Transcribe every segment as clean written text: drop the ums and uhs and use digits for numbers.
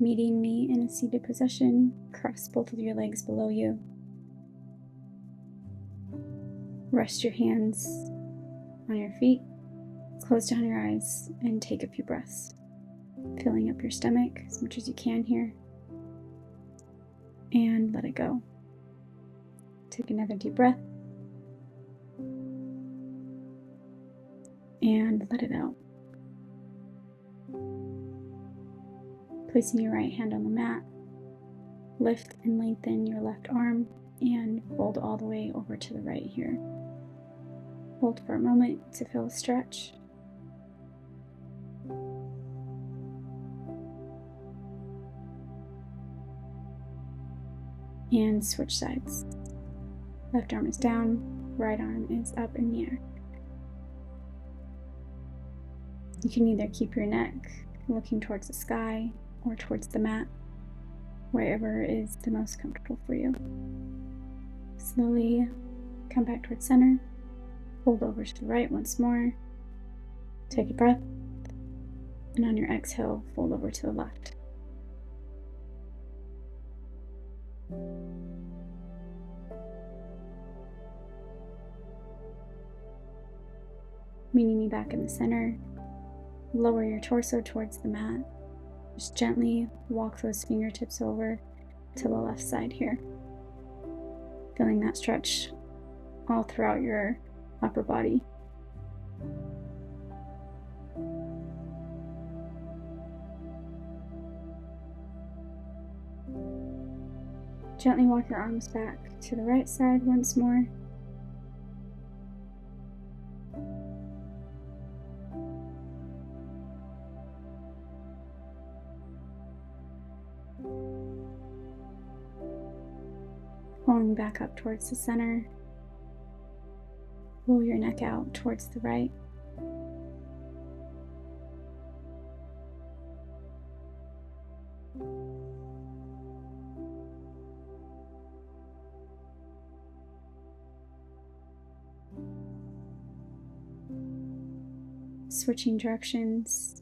Meeting me in a seated position, cross both of your legs below you. Rest your hands on your feet, close down your eyes, and take a few breaths, filling up your stomach as much as you can here, and let it go. Take another deep breath, and let it out. Placing your right hand on the mat, lift and lengthen your left arm and fold all the way over to the right here. Hold for a moment to feel a stretch. And switch sides. Left arm is down, right arm is up in the air. You can either keep your neck looking towards the sky or towards the mat, wherever is the most comfortable for you. Slowly come back towards center, fold over to the right once more, take a breath, and on your exhale, fold over to the left. Meeting me back in the center, lower your torso towards the mat. Just gently walk those fingertips over to the left side here. Feeling that stretch all throughout your upper body. Gently walk your arms back to the right side once more. Pulling back up towards the center. Pull your neck out towards the right. Switching directions.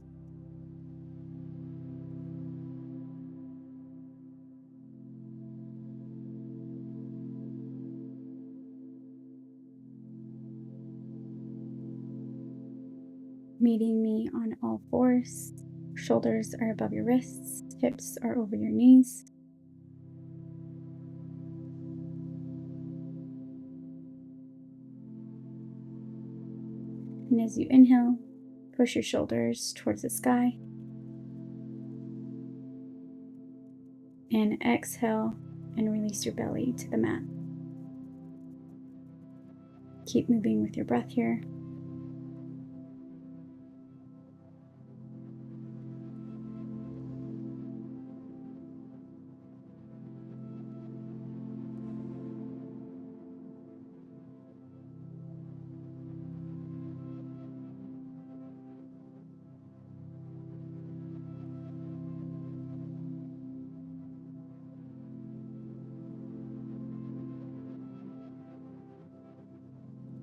Meeting me on all fours. Shoulders are above your wrists, hips are over your knees. And as you inhale, push your shoulders towards the sky. And exhale and release your belly to the mat. Keep moving with your breath here.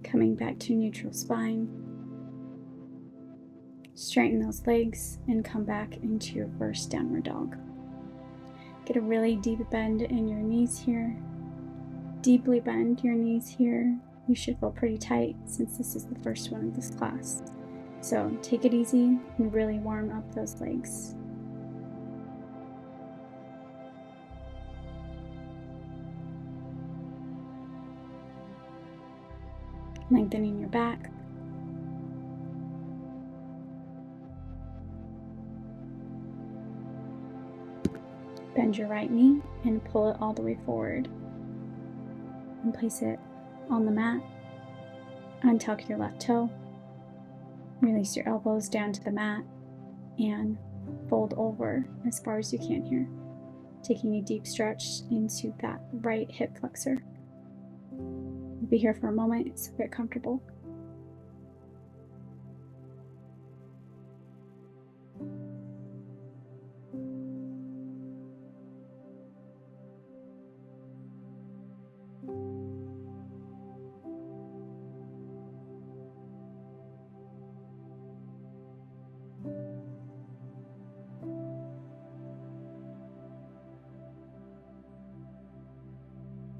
Coming back to neutral spine. Straighten those legs and come back into your first downward dog. Get a really deep bend in your knees here. Deeply bend your knees here. You should feel pretty tight since this is the first one of this class. So take it easy and really warm up those legs. Lengthening your back. Bend your right knee and pull it all the way forward. And place it on the mat. Untuck your left toe. Release your elbows down to the mat and fold over as far as you can here. Taking a deep stretch into that right hip flexor. We'll be here for a moment, so get comfortable.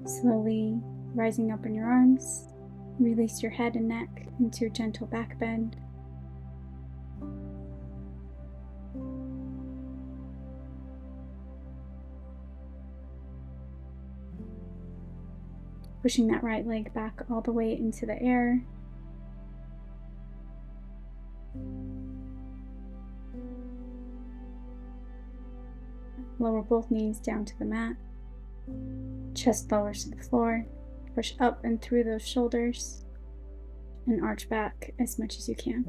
Slowly rising up in your arms, release your head and neck into a gentle back bend. Pushing that right leg back all the way into the air. Lower both knees down to the mat. Chest lowers to the floor. Push up and through those shoulders and arch back as much as you can.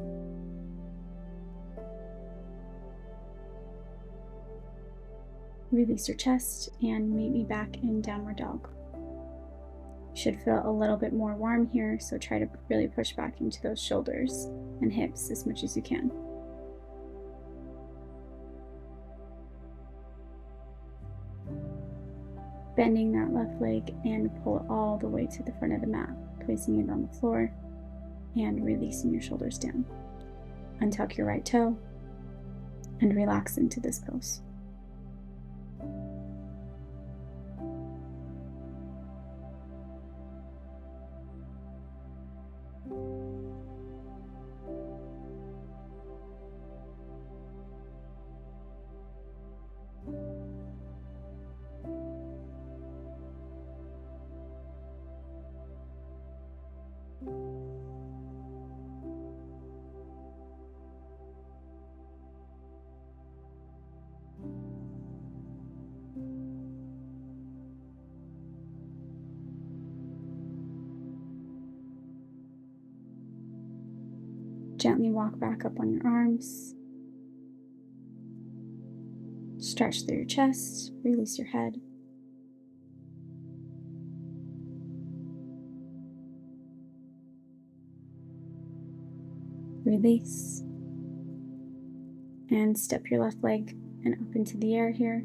Release your chest and meet me back in downward dog. You should feel a little bit more warm here, so try to really push back into those shoulders and hips as much as you can. Bending that left leg and pull it all the way to the front of the mat, placing it on the floor and releasing your shoulders down. Untuck your right toe and relax into this pose. Gently walk back up on your arms. Stretch through your chest, release your head. Release. And step your left leg and up into the air here.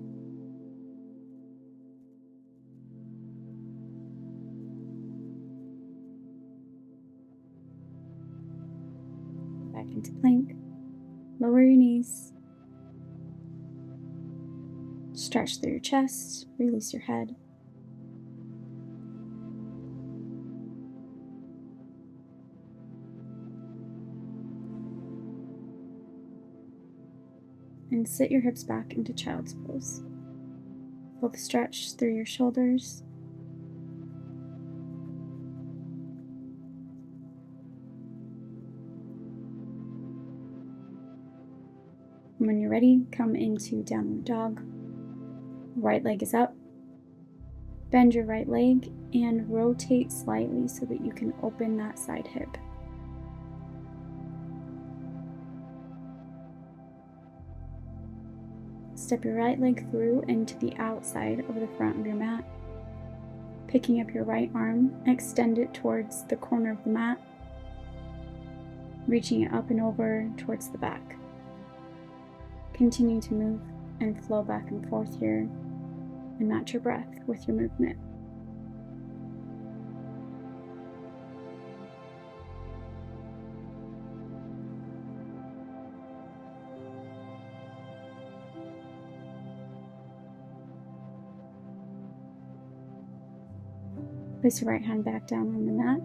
Back into plank. Lower your knees. Stretch through your chest, release your head. And sit your hips back into child's pose. Feel the stretch through your shoulders. And when you're ready, come into downward dog. Right leg is up. Bend your right leg and rotate slightly so that you can open that side hip. Step your right leg through and to the outside of the front of your mat. Picking up your right arm, extend it towards the corner of the mat, reaching it up and over towards the back. Continue to move and flow back and forth here and match your breath with your movement. Place your right hand back down on the mat.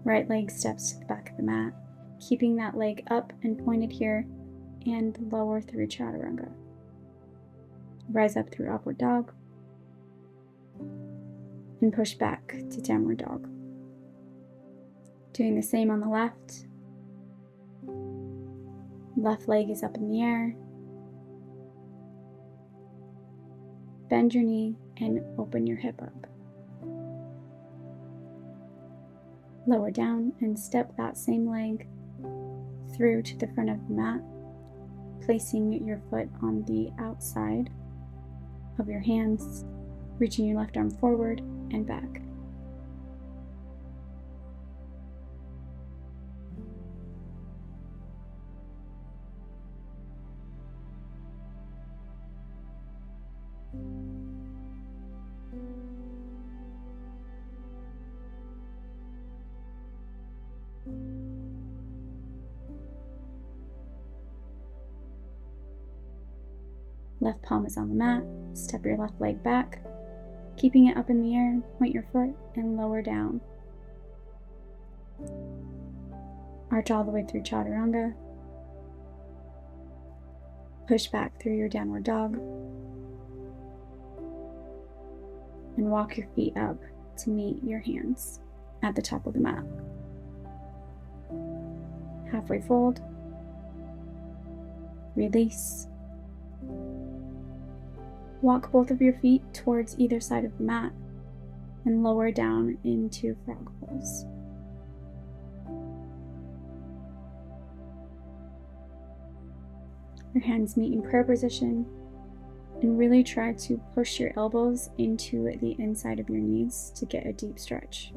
Right leg steps to the back of the mat, keeping that leg up and pointed here, and lower through chaturanga. Rise up through upward dog, and push back to downward dog. Doing the same on the left. Left leg is up in the air. Bend your knee and open your hip up. Lower down and step that same leg through to the front of the mat, placing your foot on the outside of your hands, reaching your left arm forward and back. Left palm is on the mat. Step your left leg back. Keeping it up in the air, point your foot and lower down. Arch all the way through Chaturanga. Push back through your downward dog. And walk your feet up to meet your hands at the top of the mat. Halfway fold. Release. Walk both of your feet towards either side of the mat and lower down into frog pose. Your hands meet in prayer position and really try to push your elbows into the inside of your knees to get a deep stretch.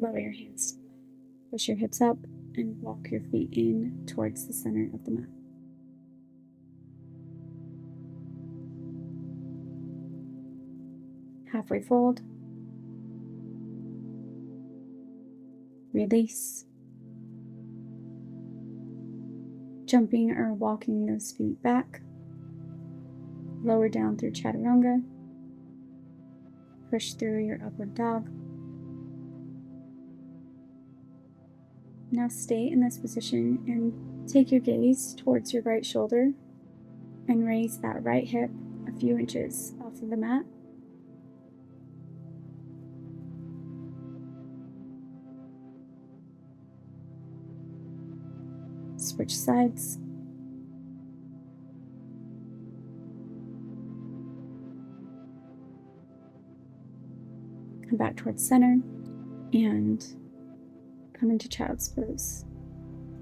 Lower your hands, push your hips up, and walk your feet in towards the center of the mat. Halfway fold. Release. Jumping or walking those feet back. Lower down through Chaturanga. Push through your upward dog. Now stay in this position and take your gaze towards your right shoulder and raise that right hip a few inches off of the mat. Switch sides. Come back towards center and come into child's pose,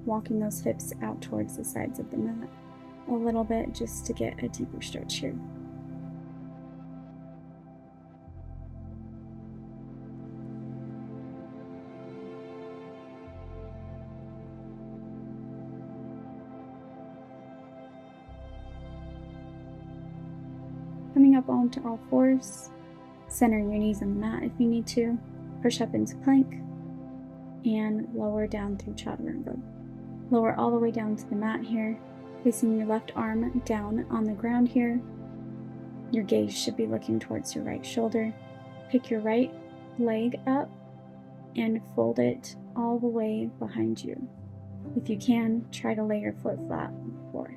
walking those hips out towards the sides of the mat a little bit just to get a deeper stretch here. Coming up onto all fours, center your knees on the mat if you need to, push up into plank, and lower down through Chaturanga. Lower all the way down to the mat here, placing your left arm down on the ground here. Your gaze should be looking towards your right shoulder. Pick your right leg up and fold it all the way behind you. If you can, try to lay your foot flat on the floor.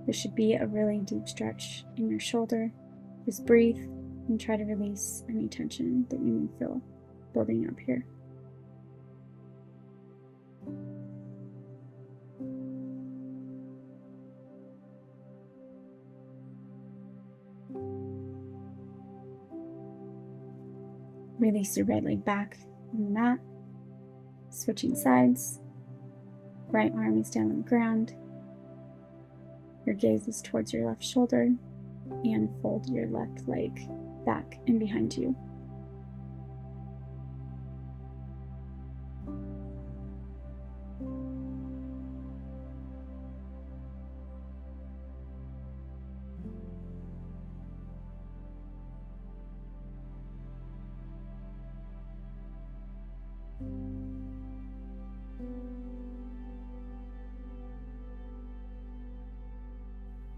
There should be a really deep stretch in your shoulder. Just breathe and try to release any tension that you may feel building up here. Release your right leg back on the mat, switching sides. Right arm is down on the ground. Your gaze is towards your left shoulder, and fold your left leg back and behind you.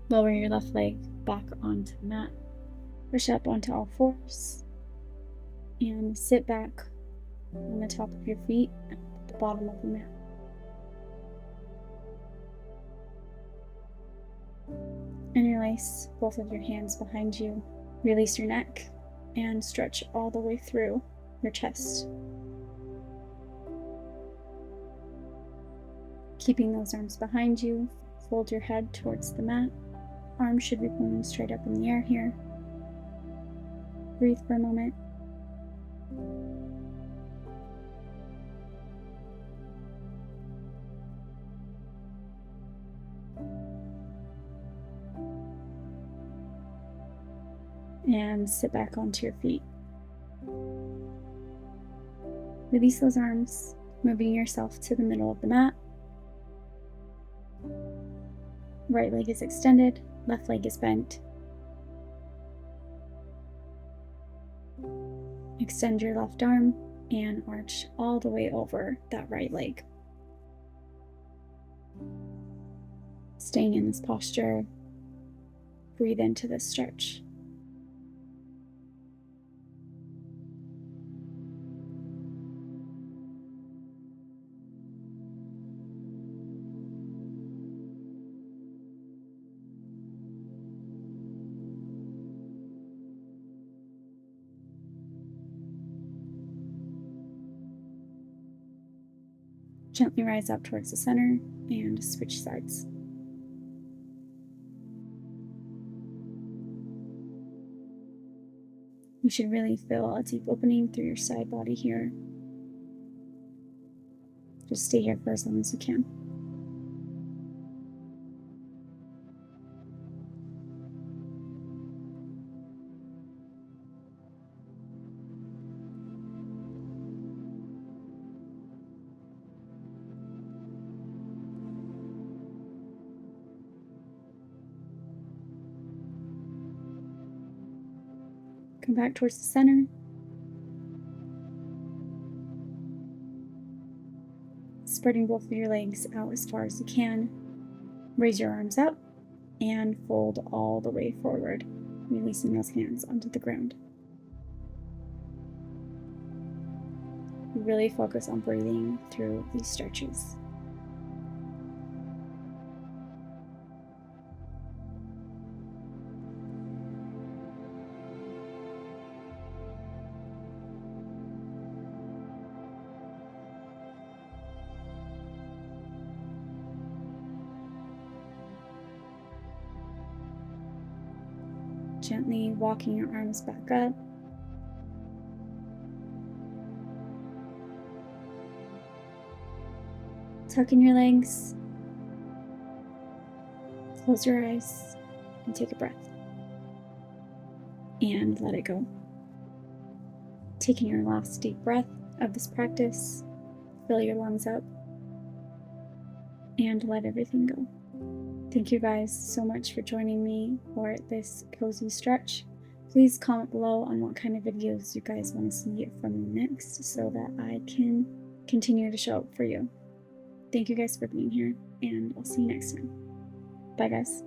Lower your left leg back onto the mat. Push up onto all fours and sit back on the top of your feet at the bottom of the mat. Interlace both of your hands behind you. Release your neck and stretch all the way through your chest. Keeping those arms behind you, fold your head towards the mat. Arms should be pointing straight up in the air here. Breathe for a moment. and sit back onto your feet. Release those arms, moving yourself to the middle of the mat. Right leg is extended, left leg is bent. Extend your left arm and arch all the way over that right leg. Staying in this posture, breathe into this stretch. Gently rise up towards the center and switch sides. You should really feel a deep opening through your side body here. Just stay here for as long as you can. Come back towards the center. Spreading both of your legs out as far as you can. Raise your arms up and fold all the way forward, releasing those hands onto the ground. Really focus on breathing through these stretches. Gently walking your arms back up. Tuck in your legs. Close your eyes and take a breath. And let it go. Taking your last deep breath of this practice, fill your lungs up and let everything go. Thank you guys so much for joining me for this cozy stretch. Please comment below on what kind of videos you guys want to see from me next so that I can continue to show up for you. Thank you guys for being here, and I'll see you next time. Bye guys.